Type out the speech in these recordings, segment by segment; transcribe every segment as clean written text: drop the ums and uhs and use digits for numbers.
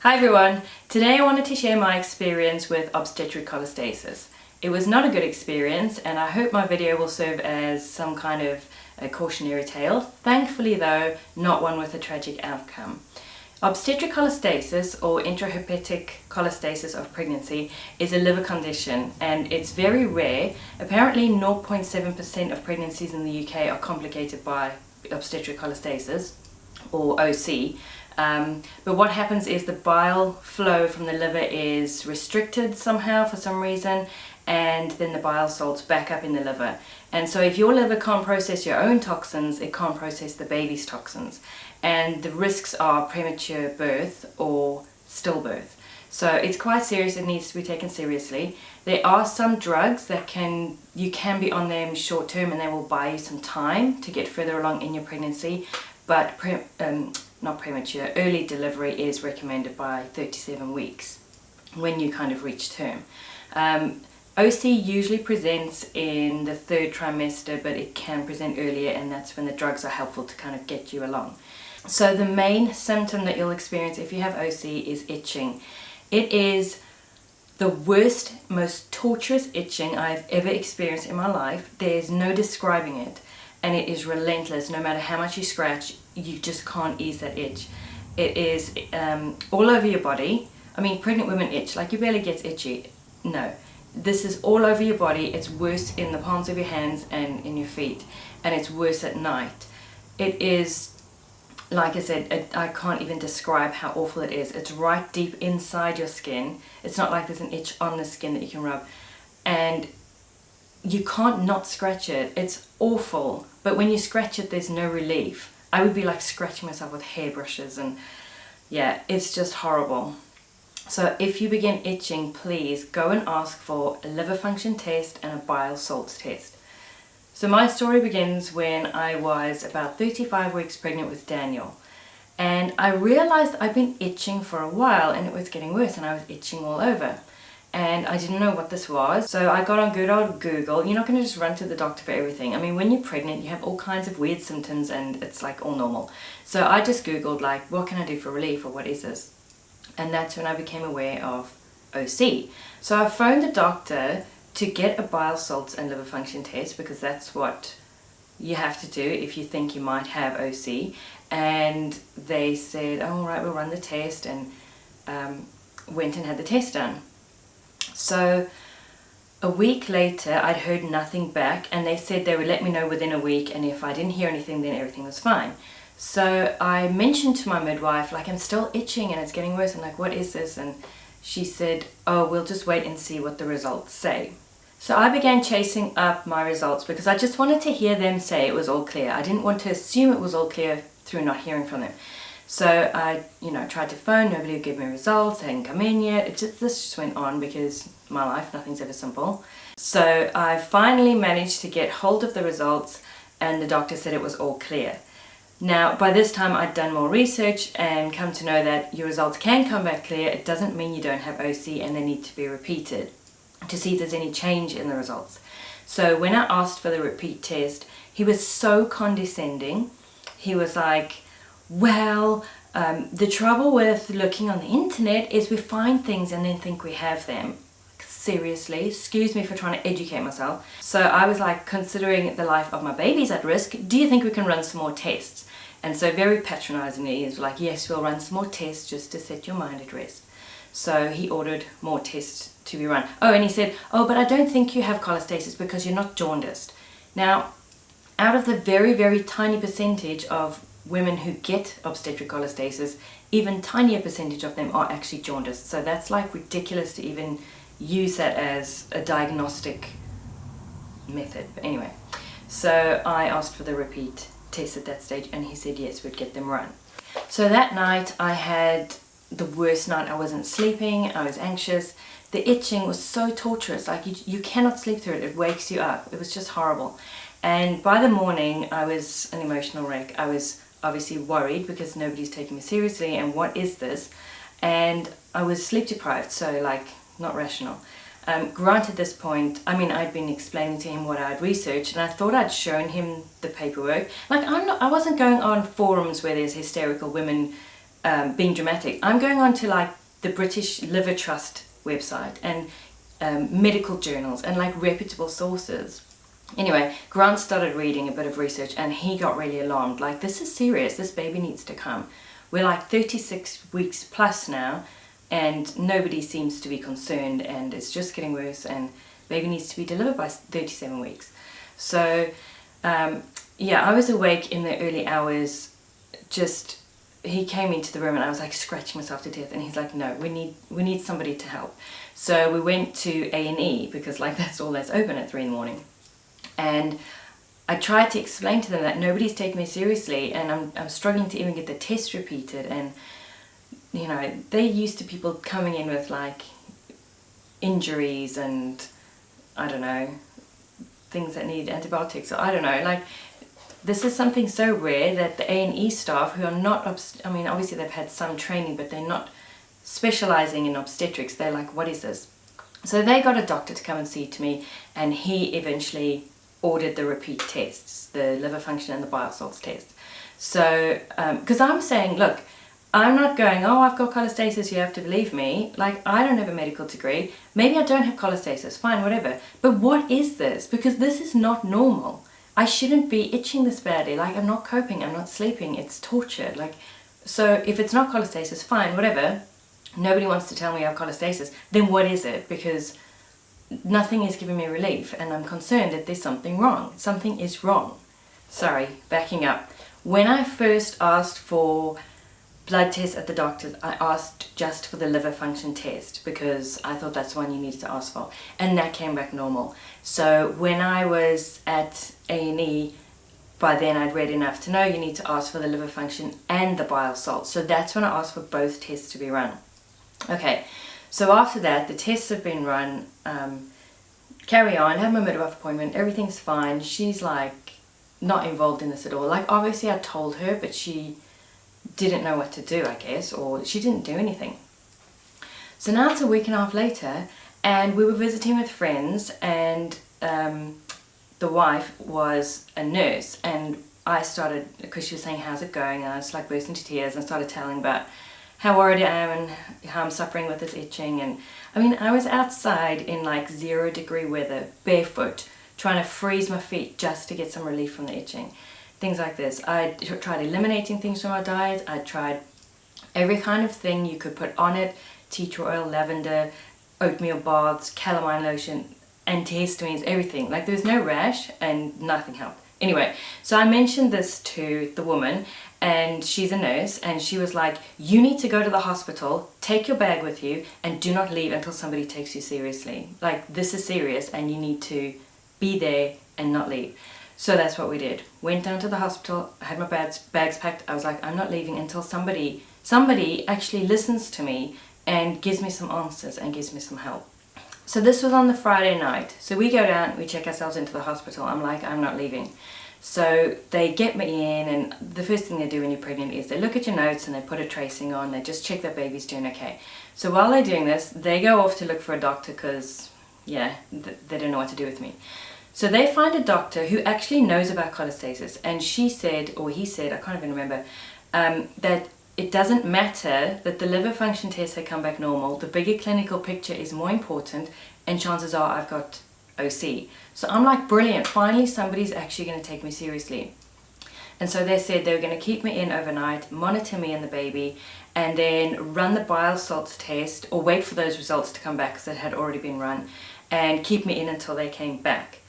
Hi everyone, today I wanted to share my experience with obstetric cholestasis. It was not a good experience and I hope my video will serve as some kind of a cautionary tale. Thankfully though, not one with a tragic outcome. Obstetric cholestasis or intrahepatic cholestasis of pregnancy is a liver condition and it's very rare. Apparently 0.7% of pregnancies in the UK are complicated by obstetric cholestasis or OC. But what happens is the bile flow from the liver is restricted somehow for some reason, and then the bile salts back up in the liver. And so if your liver can't process your own toxins, it can't process the baby's toxins. And the risks are premature birth or stillbirth. So it's quite serious, it needs to be taken seriously. There are some drugs that you can be on them short term and they will buy you some time to get further along in your pregnancy, but not premature, early delivery is recommended by 37 weeks when you kind of reach term. OC usually presents in the third trimester, but it can present earlier, and that's when the drugs are helpful to kind of get you along. So the main symptom that you'll experience if you have OC is itching. It is the worst, most torturous itching I've ever experienced in my life. There's no describing it. And it is relentless. No matter how much you scratch, you just can't ease that itch. It is all over your body. I mean, pregnant women itch, like your belly gets itchy. No, this is all over your body. It's worse in the palms of your hands and in your feet, and it's worse at night. It is, like I said, I can't even describe how awful it is. It's right deep inside your skin. It's not like there's an itch on the skin that you can rub, and you can't not scratch it. It's awful, but when you scratch it, there's no relief. I would be like scratching myself with hairbrushes, and yeah, it's just horrible. So if you begin itching, please go and ask for a liver function test and a bile salts test. So my story begins when I was about 35 weeks pregnant with Daniel, and I realized I'd been itching for a while and it was getting worse, and I was itching all over. And I didn't know what this was, so I got on good old Google. You're not going to just run to the doctor for everything. I mean, when you're pregnant, you have all kinds of weird symptoms and it's like all normal. So I just Googled like, what can I do for relief, or what is this? And that's when I became aware of OC. So I phoned the doctor to get a bile salts and liver function test, because that's what you have to do if you think you might have OC. And they said, oh, all right, we'll run the test, and went and had the test done. So a week later, I'd heard nothing back, and they said they would let me know within a week, and if I didn't hear anything, then everything was fine. So I mentioned to my midwife, like, I'm still itching and it's getting worse. I'm like, what is this? And she said, oh, we'll just wait and see what the results say. So I began chasing up my results because I just wanted to hear them say it was all clear. I didn't want to assume it was all clear through not hearing from them. So I, tried to phone, nobody would give me results, they hadn't come in yet. This just went on because my life, nothing's ever simple. So I finally managed to get hold of the results, and the doctor said it was all clear. Now, by this time I'd done more research and come to know that your results can come back clear. It doesn't mean you don't have OC, and they need to be repeated to see if there's any change in the results. So when I asked for the repeat test, he was so condescending. He was like, well, the trouble with looking on the internet is we find things and then think we have them. Seriously, excuse me for trying to educate myself. So I was like, considering the life of my baby's at risk, do you think we can run some more tests? And so very patronizingly, he was like, yes, we'll run some more tests just to set your mind at rest. So he ordered more tests to be run. Oh, and he said, oh, but I don't think you have cholestasis because you're not jaundiced. Now, out of the very, very tiny percentage of women who get obstetric cholestasis, even tinier percentage of them are actually jaundiced. So that's like ridiculous to even use that as a diagnostic method. But anyway, so I asked for the repeat test at that stage, and he said yes, we'd get them run. So that night I had the worst night. I wasn't sleeping, I was anxious. The itching was so torturous, like you cannot sleep through it. It wakes you up. It was just horrible. And by the morning I was an emotional wreck. I was obviously worried because nobody's taking me seriously, and what is this? And I was sleep deprived, so like not rational. Granted, this point, I mean, I'd been explaining to him what I'd researched, and I thought I'd shown him the paperwork. Like, I wasn't going on forums where there's hysterical women being dramatic. I'm going on to like the British Liver Trust website and medical journals and like reputable sources. Anyway, Grant started reading a bit of research and he got really alarmed. Like, this is serious, this baby needs to come. We're like 36 weeks plus now and nobody seems to be concerned, and it's just getting worse, and baby needs to be delivered by 37 weeks. So yeah, I was awake in the early hours. Just, he came into the room and I was like scratching myself to death, and he's like, no, we need somebody to help. So we went to A&E because like that's all that's open at 3 in the morning. And I tried to explain to them that nobody's taking me seriously, and I'm struggling to even get the test repeated. And you know, they're used to people coming in with like injuries and I don't know, things that need antibiotics, or I don't know, like this is something so rare that the A&E staff, who are not, I mean obviously they've had some training, but they're not specializing in obstetrics, they're like, what is this? So they got a doctor to come and see to me, and he eventually ordered the repeat tests, the liver function and the bile salts test. So because I'm saying, look, I'm not going, oh, I've got cholestasis, you have to believe me. Like, I don't have a medical degree. Maybe I don't have cholestasis, fine, whatever. But what is this? Because this is not normal. I shouldn't be itching this badly. Like, I'm not coping, I'm not sleeping, it's torture. Like, so if it's not cholestasis, fine, whatever. Nobody wants to tell me I have cholestasis. Then what is it? Because nothing is giving me relief, and I'm concerned that there's something wrong. Something is wrong. Sorry, backing up. When I first asked for blood test at the doctor's, I asked just for the liver function test because I thought that's the one you needed to ask for, and that came back normal. So when I was at A&E, by then I'd read enough to know you need to ask for the liver function and the bile salts. So that's when I asked for both tests to be run. Okay, so after that, the tests have been run, carry on, have my midwife appointment, everything's fine. She's like not involved in this at all. Like, obviously I told her, but she didn't know what to do, I guess, or she didn't do anything. So now it's a week and a half later, and we were visiting with friends, and the wife was a nurse, and I started, because she was saying, how's it going, and I just like burst into tears and started telling about how worried I am and how I'm suffering with this itching. And I mean, I was outside in like 0-degree weather, barefoot, trying to freeze my feet just to get some relief from the itching. Things like this. I tried eliminating things from our diet. I tried every kind of thing you could put on it: tea tree oil, lavender, oatmeal baths, calamine lotion, antihistamines, everything. Like, there was no rash and nothing helped. Anyway, so I mentioned this to the woman, and she's a nurse, and she was like, you need to go to the hospital, take your bag with you, and do not leave until somebody takes you seriously. Like, this is serious and you need to be there and not leave. So that's what we did. Went down to the hospital, I had my bags packed. I was like, I'm not leaving until somebody actually listens to me and gives me some answers and gives me some help. So this was on the Friday night. So we go down, we check ourselves into the hospital. I'm like, I'm not leaving. So they get me in, and the first thing they do when you're pregnant is they look at your notes and they put a tracing on. They just check that baby's doing okay. So while they're doing this, they go off to look for a doctor because, yeah, they don't know what to do with me. So they find a doctor who actually knows about cholestasis, and she said, or he said, I can't even remember, that it doesn't matter that the liver function tests have come back normal. The bigger clinical picture is more important, and chances are I've got OC. So I'm like, brilliant, finally somebody's actually going to take me seriously. And so they said they were going to keep me in overnight, monitor me and the baby, and then run the bile salts test, or wait for those results to come back because it had already been run, and keep me in until they came back.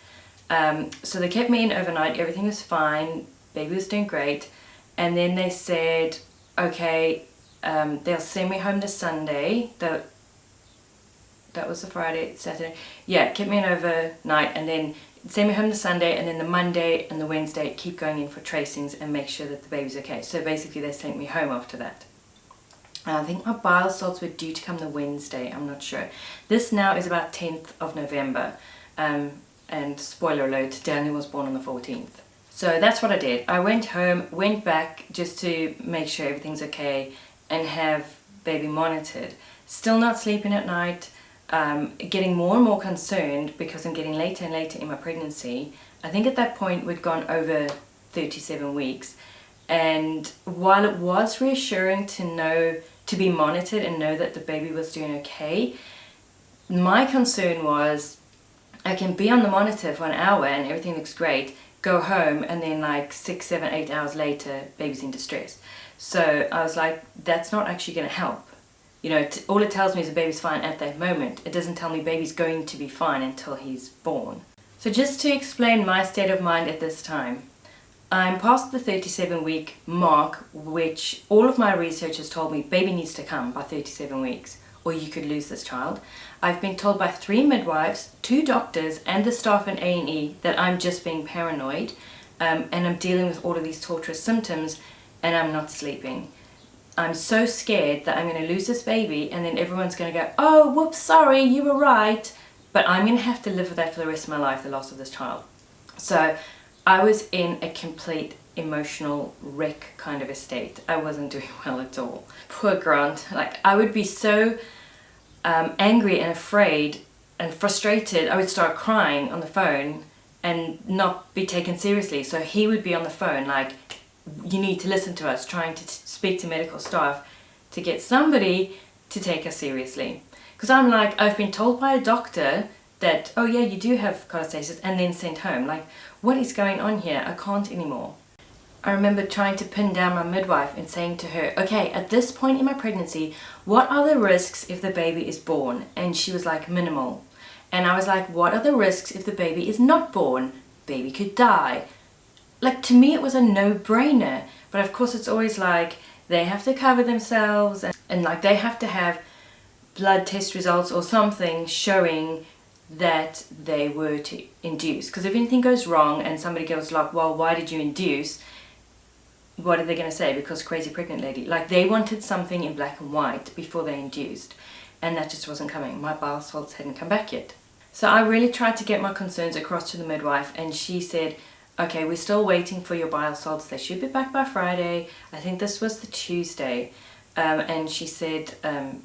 So they kept me in overnight, everything was fine, baby was doing great, and then they said, okay, they'll send me home this Sunday. That was the Friday, Saturday. Yeah, kept me in overnight, and then send me home the Sunday, and then the Monday and the Wednesday keep going in for tracings and make sure that the baby's okay. So basically they sent me home after that. And I think my bile salts were due to come the Wednesday, I'm not sure. This now is about 10th of November. And spoiler alert, Daniel was born on the 14th. So that's what I did. I went home, went back just to make sure everything's okay and have baby monitored. Still not sleeping at night, getting more and more concerned because I'm getting later and later in my pregnancy. I think at that point we'd gone over 37 weeks. And while it was reassuring to know, to be monitored and know that the baby was doing okay. My concern was I can be on the monitor for an hour and everything looks great, go home, and then like 6, 7, 8 hours later, baby's in distress. So I was like, that's not actually going to help. You know, all it tells me is the baby's fine at that moment. It doesn't tell me baby's going to be fine until he's born. So just to explain my state of mind at this time, I'm past the 37-week mark, which all of my research has told me baby needs to come by 37 weeks or you could lose this child. I've been told by 3 midwives, 2 doctors and the staff in A&E that I'm just being paranoid, and I'm dealing with all of these torturous symptoms and I'm not sleeping. I'm so scared that I'm going to lose this baby and then everyone's going to go, oh, whoops, sorry, you were right. But I'm going to have to live with that for the rest of my life, the loss of this child. So I was in a complete emotional wreck kind of a state. I wasn't doing well at all. Poor Grant. Like, I would be so angry and afraid and frustrated. I would start crying on the phone and not be taken seriously. So he would be on the phone like, you need to listen to us, trying to speak to medical staff to get somebody to take us seriously. Because I'm like, I've been told by a doctor that, oh yeah, you do have cholestasis, and then sent home. Like, what is going on here? I can't anymore. I remember trying to pin down my midwife and saying to her, okay, at this point in my pregnancy, what are the risks if the baby is born? And she was like, minimal. And I was like, what are the risks if the baby is not born? Baby could die. Like, to me it was a no-brainer. But of course it's always like, they have to cover themselves and like they have to have blood test results or something showing that they were to induce. Because if anything goes wrong and somebody goes like, well, why did you induce? What are they going to say? Because crazy pregnant lady. Like, they wanted something in black and white before they induced, and that just wasn't coming. My bile salts hadn't come back yet. So I really tried to get my concerns across to the midwife, and she said, okay, we're still waiting for your bile salts. They should be back by Friday. I think this was the Tuesday. And she said,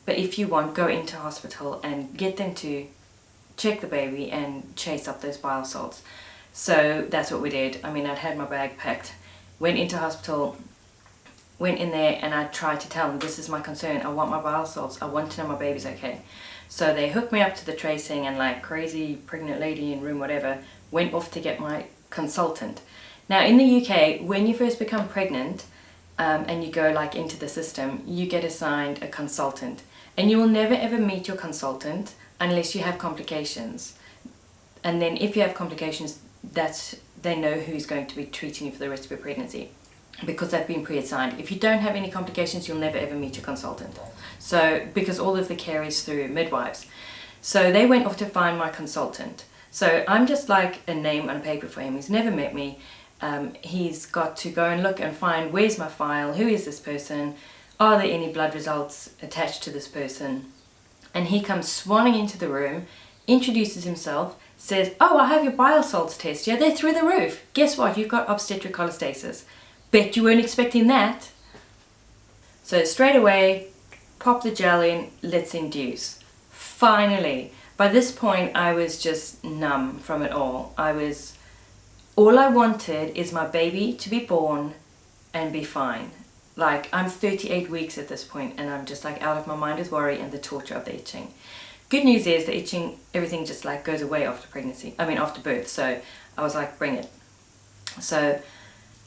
but if you want, go into hospital and get them to check the baby and chase up those bile salts. So that's what we did. I mean, I'd had my bag packed, went into hospital, went in there, and I tried to tell them, this is my concern. I want my bile salts. I want to know my baby's okay. So they hooked me up to the tracing, and like crazy pregnant lady in room whatever, went off to get my consultant. Now in the UK, when you first become pregnant, and you go like into the system, you get assigned a consultant, and you will never ever meet your consultant unless you have complications. And then if you have complications, they know who's going to be treating you for the rest of your pregnancy, because they've been pre-assigned. If you don't have any complications, you'll never ever meet your consultant. So because all of the care is through midwives. So they went off to find my consultant. So I'm just like a name on paper for him. He's never met me. He's got to go and look and find, where's my file, who is this person, are there any blood results attached to this person? And he comes swanning into the room, introduces himself, says, oh, I have your bile salts test, yeah, they're through the roof. Guess what, you've got obstetric cholestasis. Bet you weren't expecting that. So straight away, pop the gel in, let's induce. Finally. By this point, I was just numb from it all. All I wanted is my baby to be born and be fine. Like, I'm 38 weeks at this point, and I'm just like out of my mind with worry and the torture of the itching. Good news is the itching, everything just like goes away after after birth. So I was like, bring it. So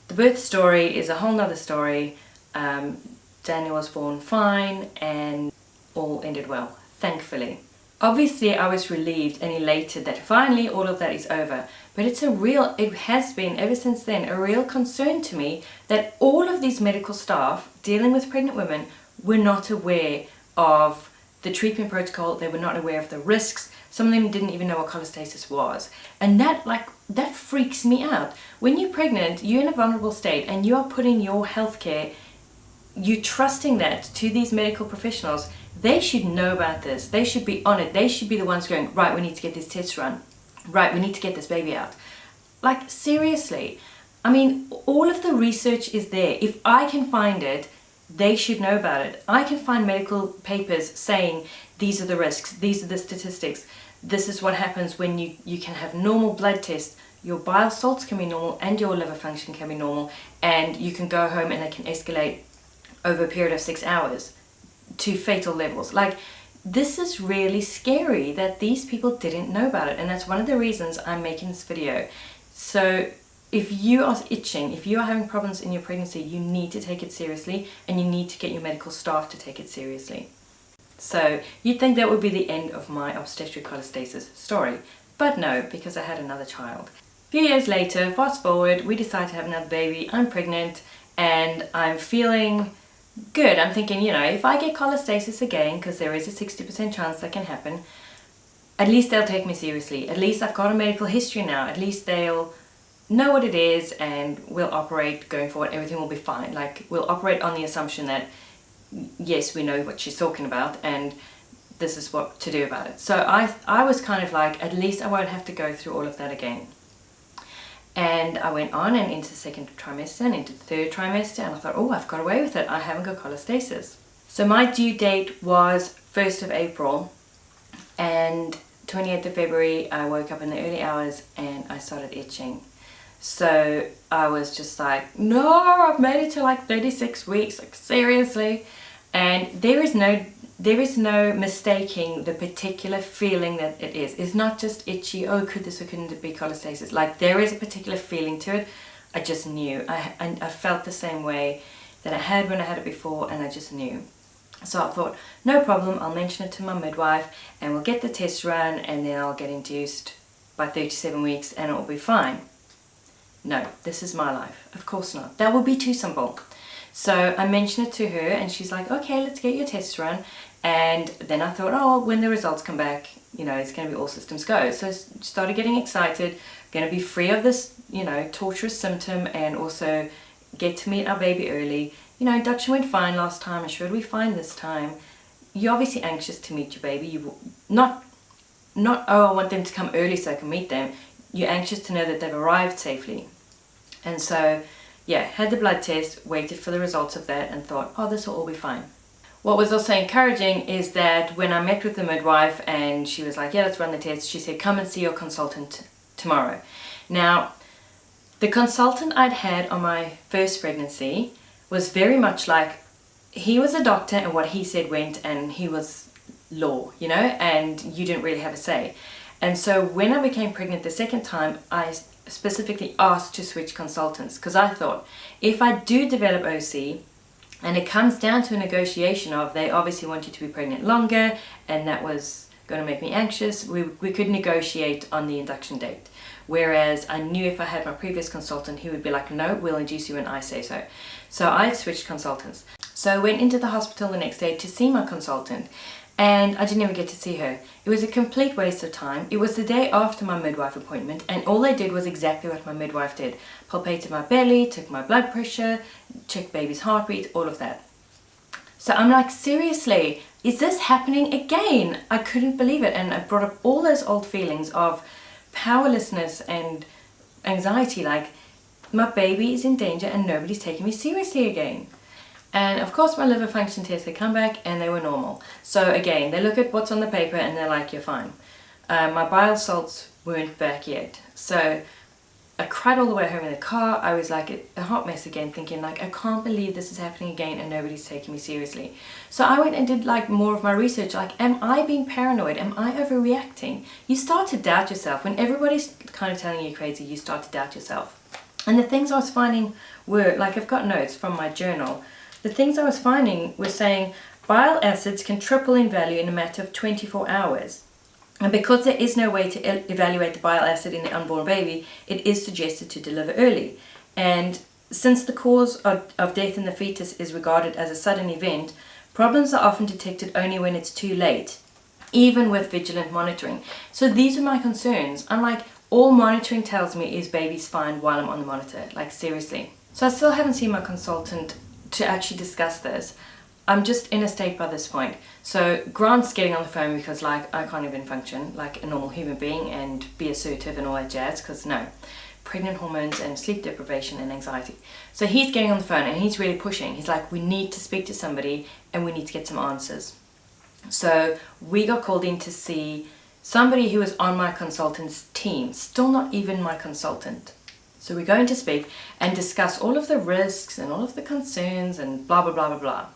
the birth story is a whole nother story. Daniel was born fine and all ended well, thankfully. Obviously I was relieved and elated that finally all of that is over, but it has been ever since then a real concern to me that all of these medical staff dealing with pregnant women were not aware of the treatment protocol. They were not aware of the risks. Some of them didn't even know what cholestasis was, and that freaks me out. When you're pregnant, you're in a vulnerable state and you are putting your healthcare, you're trusting that to these medical professionals. They should know about this. They should be on it. They should be the ones going, right, we need to get this test run. Right, we need to get this baby out. Like, seriously. I mean, all of the research is there. If I can find it, they should know about it. I can find medical papers saying, these are the risks, these are the statistics, this is what happens when you can have normal blood tests, your bile salts can be normal and your liver function can be normal, and you can go home and they can escalate over a period of 6 hours. to fatal levels. Like, this is really scary that these people didn't know about it, and that's one of the reasons I'm making this video. So if you are itching, if you are having problems in your pregnancy, you need to take it seriously, and you need to get your medical staff to take it seriously. So you'd think that would be the end of my obstetric cholestasis story, but no, because I had another child. A few years later, fast forward, we decide to have another baby. I'm pregnant and I'm feeling good. I'm thinking, you know, if I get cholestasis again, because there is a 60% chance that can happen, at least they'll take me seriously. At least I've got a medical history now. At least they'll know what it is and we'll operate going forward. Everything will be fine. Like, we'll operate on the assumption that, yes, we know what she's talking about and this is what to do about it. So I was kind of like, at least I won't have to go through all of that again. And I went on and into the second trimester and into the third trimester, and I thought, oh, I've got away with it. I haven't got cholestasis. So my due date was 1st of April, and 28th of February, I woke up in the early hours and I started itching. So I was just like, no, I've made it to like 36 weeks, like seriously. And there is no mistaking the particular feeling that it is. It's not just itchy, oh, could this or couldn't it be cholestasis? Like, there is a particular feeling to it. I just knew. I felt the same way that I had when I had it before, and I just knew. So I thought, no problem, I'll mention it to my midwife and we'll get the test run, and then I'll get induced by 37 weeks and it'll be fine. No, this is my life. Of course not. That would be too simple. So I mentioned it to her and she's like, okay, let's get your test run. And then I thought, oh, when the results come back, you know, it's going to be all systems go. So I started getting excited, going to be free of this, you know, torturous symptom, and also get to meet our baby early. You know, induction went fine last time, and should we fine this time? You're obviously anxious to meet your baby. You not, oh, I want them to come early so I can meet them. You're anxious to know that they've arrived safely. And so, yeah, had the blood test, waited for the results of that, and thought, oh, this will all be fine. What was also encouraging is that when I met with the midwife and she was like, yeah, let's run the test, she said, come and see your consultant tomorrow. Now, the consultant I'd had on my first pregnancy was very much like, he was a doctor and what he said went, and he was law, you know, and you didn't really have a say. And so when I became pregnant the second time, I specifically asked to switch consultants, because I thought, if I do develop OC, and it comes down to a negotiation of, they obviously want you to be pregnant longer, and that was going to make me anxious, we could negotiate on the induction date. Whereas I knew if I had my previous consultant, he would be like, no, we'll induce you when I say so. So I switched consultants. So I went into the hospital the next day to see my consultant, and I didn't even get to see her. It was a complete waste of time. It was the day after my midwife appointment, and all they did was exactly what my midwife did. Palpated my belly, took my blood pressure, checked baby's heartbeat, all of that. So I'm like, seriously, is this happening again? I couldn't believe it, and I brought up all those old feelings of powerlessness and anxiety, like, my baby is in danger and nobody's taking me seriously again. And of course my liver function tests had come back and they were normal. So again, they look at what's on the paper and they're like, you're fine. My bile salts weren't back yet. So I cried all the way home in the car. I was like a hot mess again, thinking like, I can't believe this is happening again and nobody's taking me seriously. So I went and did like more of my research, like, am I being paranoid? Am I overreacting? You start to doubt yourself. When everybody's kind of telling you you're crazy, you start to doubt yourself. And the things I was finding were, like, I've got notes from my journal. The things I was finding were saying bile acids can triple in value in a matter of 24 hours. And because there is no way to evaluate the bile acid in the unborn baby, it is suggested to deliver early. And since the cause of death in the fetus is regarded as a sudden event, problems are often detected only when it's too late, even with vigilant monitoring. So these are my concerns. I'm like, all monitoring tells me is baby's fine while I'm on the monitor. Like, seriously. So I still haven't seen my consultant to actually discuss this. I'm just in a state by this point. So Grant's getting on the phone because, like, I can't even function like a normal human being and be assertive and all that jazz, because no, pregnant hormones and sleep deprivation and anxiety. So he's getting on the phone and he's really pushing. He's like, we need to speak to somebody and we need to get some answers. So we got called in to see somebody who was on my consultant's team, still not even my consultant. So we're going to speak and discuss all of the risks and all of the concerns and blah, blah, blah, blah, blah.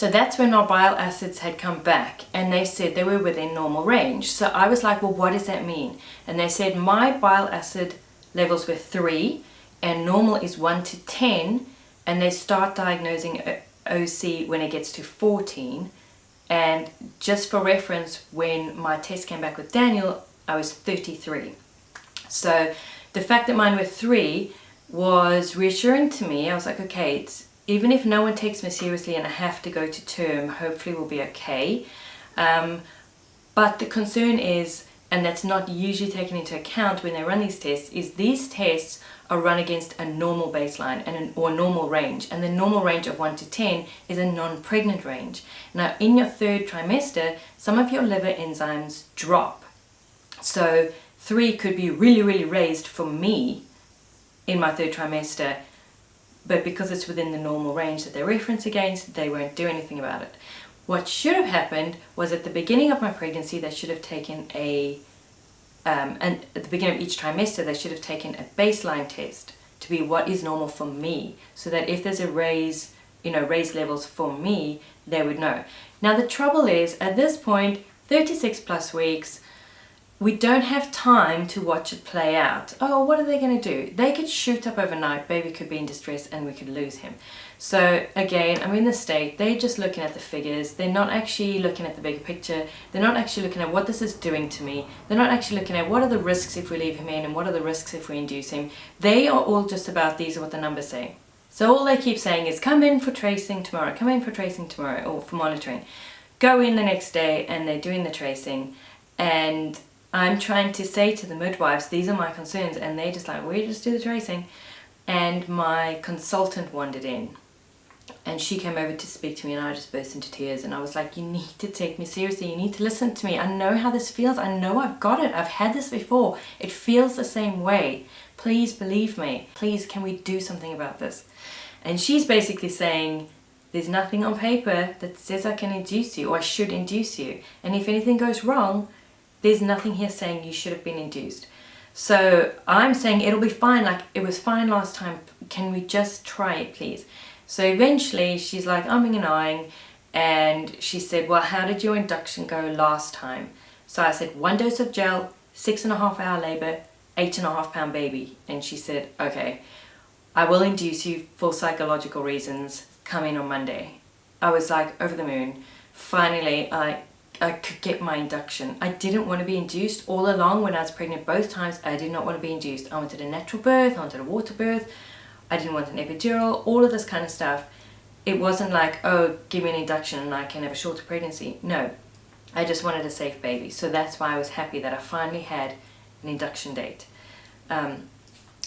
So that's when my bile acids had come back and they said they were within normal range. So I was like, well, what does that mean? And they said my bile acid levels were 3 and normal is 1 to 10, and they start diagnosing OC when it gets to 14. And just for reference, when my test came back with Daniel, I was 33. So the fact that mine were 3 was reassuring to me. I was like, okay, even if no one takes me seriously and I have to go to term, hopefully we'll be okay. But the concern is, and that's not usually taken into account when they run these tests, is these tests are run against a normal baseline or normal range. And the normal range of 1 to 10 is a non-pregnant range. Now, in your 3rd trimester, some of your liver enzymes drop. So 3 could be really, really raised for me in my 3rd trimester, but because it's within the normal range that they reference against, they won't do anything about it. What should have happened was at the beginning of my pregnancy, they should have taken and at the beginning of each trimester, they should have taken a baseline test to be what is normal for me, so that if there's a raised levels for me, they would know. Now the trouble is, at this point, 36 plus weeks, we don't have time to watch it play out. Oh, what are they going to do? They could shoot up overnight, baby could be in distress, and we could lose him. So again, I'm in the state, they're just looking at the figures, they're not actually looking at the bigger picture, they're not actually looking at what this is doing to me, they're not actually looking at what are the risks if we leave him in and what are the risks if we induce him. They are all just about, these are what the numbers say. So all they keep saying is, come in for tracing tomorrow, come in for tracing tomorrow, or for monitoring. Go in the next day and they're doing the tracing, and I'm trying to say to the midwives, these are my concerns, and they're just like, we just do the tracing. And my consultant wandered in, and she came over to speak to me, and I just burst into tears, and I was like, you need to take me seriously, you need to listen to me, I know how this feels, I know I've got it, I've had this before, it feels the same way, please believe me, please can we do something about this? And she's basically saying, there's nothing on paper that says I can induce you, or I should induce you, and if anything goes wrong, there's nothing here saying you should have been induced. So I'm saying it'll be fine, like it was fine last time, can we just try it please? So eventually she's like umming and ahhing, and she said, well, how did your induction go last time? So I said, 1 dose of gel, 6.5 hour labor, 8.5 pound baby. And she said, okay, I will induce you for psychological reasons, come in on Monday. I was like over the moon. Finally, I could get my induction. I didn't want to be induced all along. When I was pregnant both times, I did not want to be induced. I wanted a natural birth, I wanted a water birth, I didn't want an epidural, all of this kind of stuff. It wasn't like, oh, give me an induction and I can have a shorter pregnancy. No, I just wanted a safe baby. So that's why I was happy that I finally had an induction date.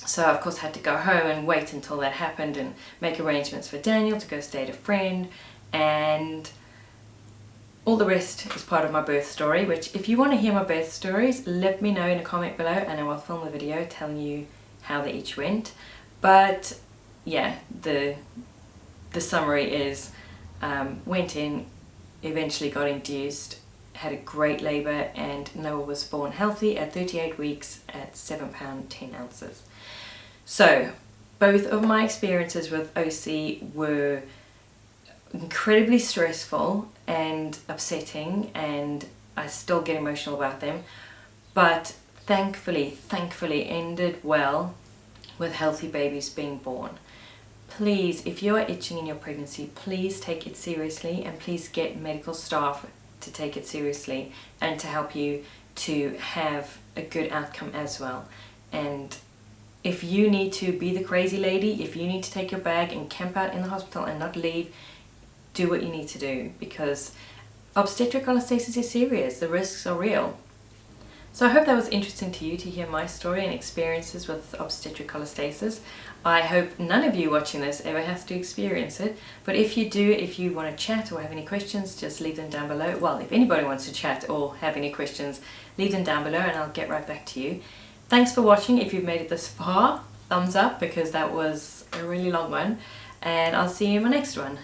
So of course I had to go home and wait until that happened and make arrangements for Daniel to go stay at a friend, and all the rest is part of my birth story, which if you want to hear my birth stories, let me know in a comment below and I will film a video telling you how they each went. But yeah, the summary is, went in, eventually got induced, had a great labour, and Noah was born healthy at 38 weeks at 7 pound 10 ounces. So both of my experiences with OC were incredibly stressful and upsetting, and I still get emotional about them, but thankfully ended well with healthy babies being born. Please, if you are itching in your pregnancy, please take it seriously, and please get medical staff to take it seriously and to help you to have a good outcome as well. And if you need to be the crazy lady, if you need to take your bag and camp out in the hospital and not leave, do what you need to do, because obstetric cholestasis is serious, the risks are real. So I hope that was interesting to you to hear my story and experiences with obstetric cholestasis. I hope none of you watching this ever has to experience it, but if you do, if you want to chat or have any questions, just leave them down below. Well, if anybody wants to chat or have any questions, leave them down below and I'll get right back to you. Thanks for watching. If you've made it this far, thumbs up, because that was a really long one, and I'll see you in my next one.